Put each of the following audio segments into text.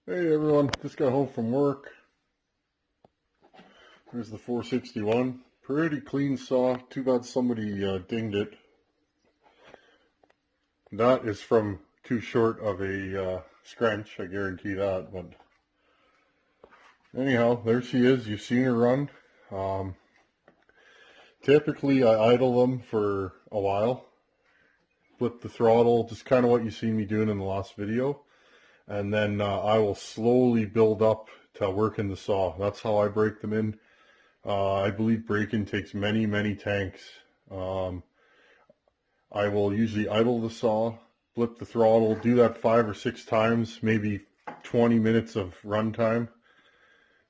Hey everyone, just got home from work. There's the 461. Pretty clean saw. Too bad somebody dinged it. That is from too short of a scrunch, I guarantee that. But anyhow, there she is. You've seen her run. Typically I idle them for a while. Flip the throttle, just kind of what you seen me doing in the last video. And then I will slowly build up to working the saw. That's how I break them in. I believe break-in takes many tanks. I will usually idle the saw, flip the throttle, do that 5 or 6 times, maybe 20 minutes of run time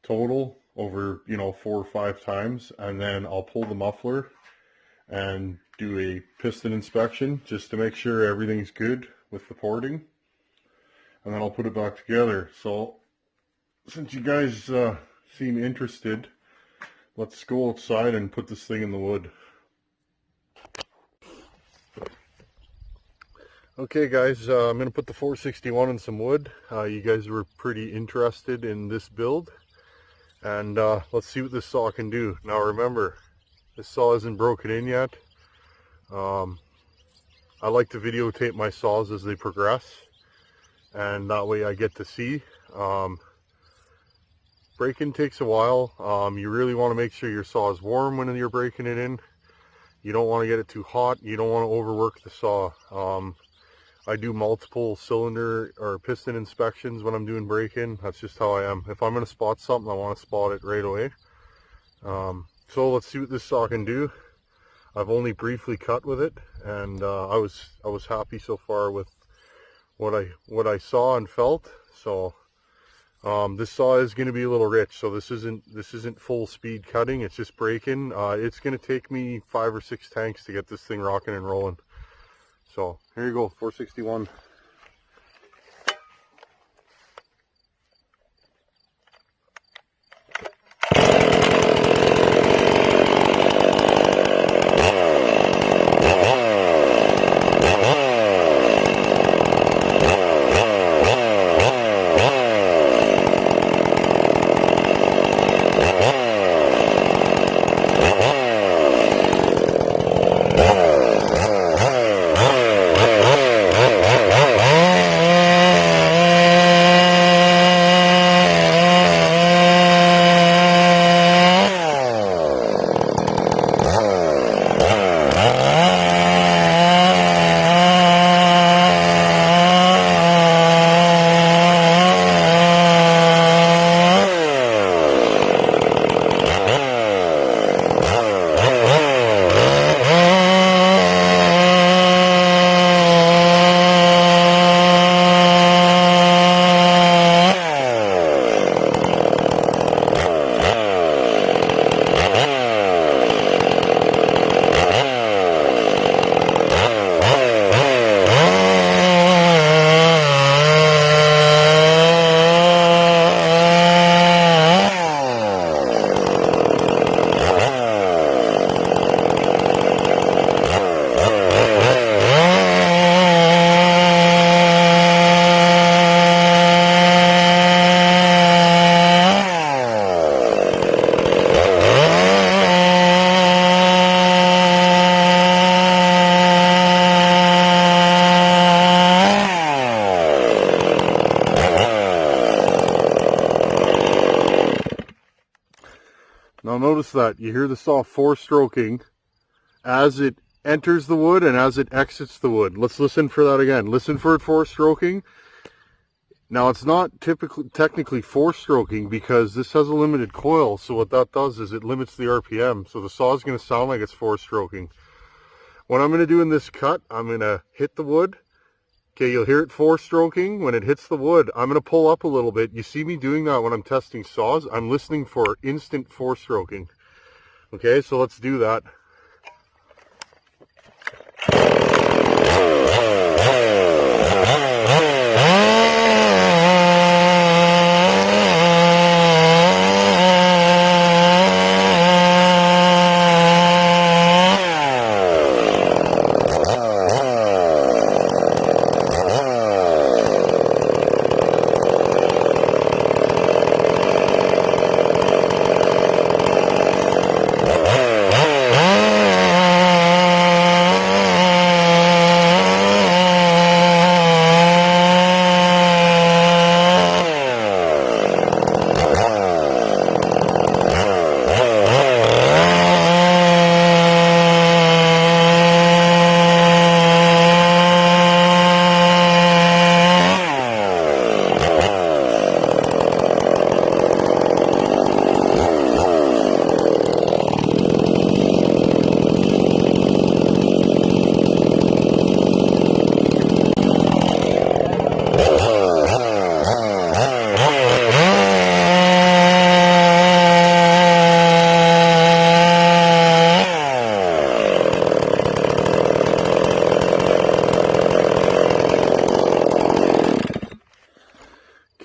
total over, 4 or 5 times, and then I'll pull the muffler and do a piston inspection just to make sure everything's good with the porting. And then I'll put it back together. So since you guys seem interested, let's go outside and put this thing in the wood. Okay guys, I'm going to put the 461 in some wood. You guys were pretty interested in this build. And let's see what this saw can do. Now remember, this saw isn't broken in yet. I like to videotape my saws as they progress. And that way I get to see. Break-in takes a while. You really want to make sure your saw is warm when you're breaking it in. You don't want to get it too hot. You don't want to overwork the saw. I do multiple cylinder or piston inspections when I'm doing break-in. That's just how I am. If I'm going to spot something, I want to spot it right away. So let's see what this saw can do. I've only briefly cut with it, and I was happy so far with what I saw and felt. So this saw is going to be a little rich, so this isn't full speed cutting, it's just breaking. It's going to take me 5 or 6 tanks to get this thing rocking and rolling. So here you go, 461. Now notice that you hear the saw 4-stroking as it enters the wood and as it exits the wood. Let's listen for that again. Listen for it 4-stroking. Now it's not technically 4-stroking because this has a limited coil, so what that does is it limits the RPM, so the saw is going to sound like it's 4-stroking. What I'm going to do in this cut, I'm going to hit the wood. Okay, you'll hear it 4-stroking. When it hits the wood, I'm going to pull up a little bit. You see me doing that when I'm testing saws. I'm listening for instant 4-stroking. Okay, so let's do that.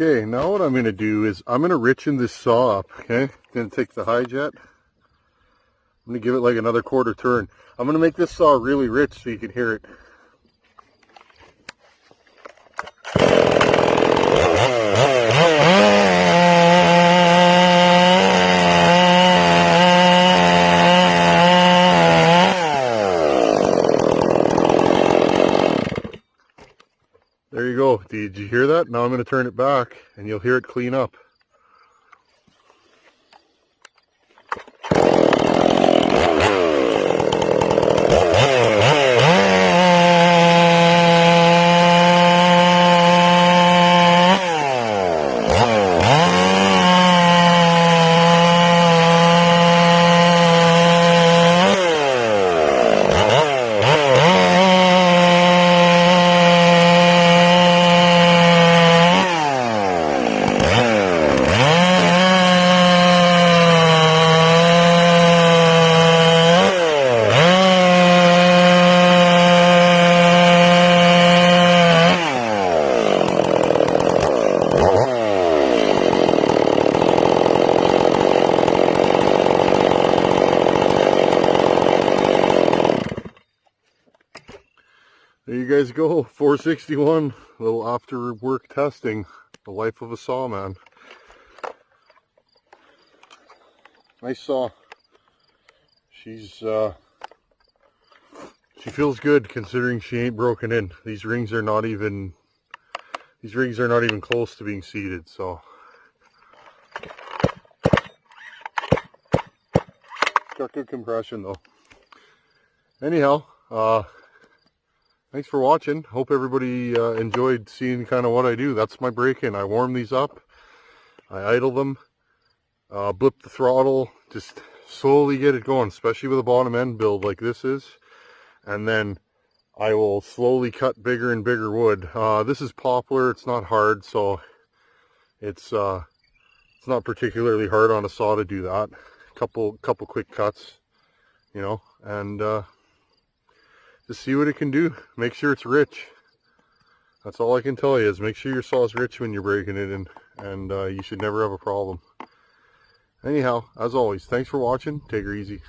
Okay, now what I'm going to do is I'm going to richen this saw up, okay? I'm going to take the high jet. I'm going to give it like another quarter turn. I'm going to make this saw really rich so you can hear it. There you go. Did you hear that? Now I'm going to turn it back and you'll hear it clean up. There you guys go, 461, a little after work testing, the life of a saw man. Nice saw. She feels good considering she ain't broken in. These rings are not even close to being seated, so. Got good compression though. Anyhow, thanks for watching. Hope everybody enjoyed seeing kind of what I do. That's my break-in. I warm these up, I idle them, blip the throttle, just slowly get it going, especially with a bottom end build like this is. And then I will slowly cut bigger and bigger wood. This is poplar, it's not hard, so it's not particularly hard on a saw to do that. Couple quick cuts, you know, and just see what it can do. Make sure it's rich. That's all I can tell you, is make sure your saw is rich when you're breaking it in, and you should never have a problem. Anyhow, as always, thanks for watching. Take her easy.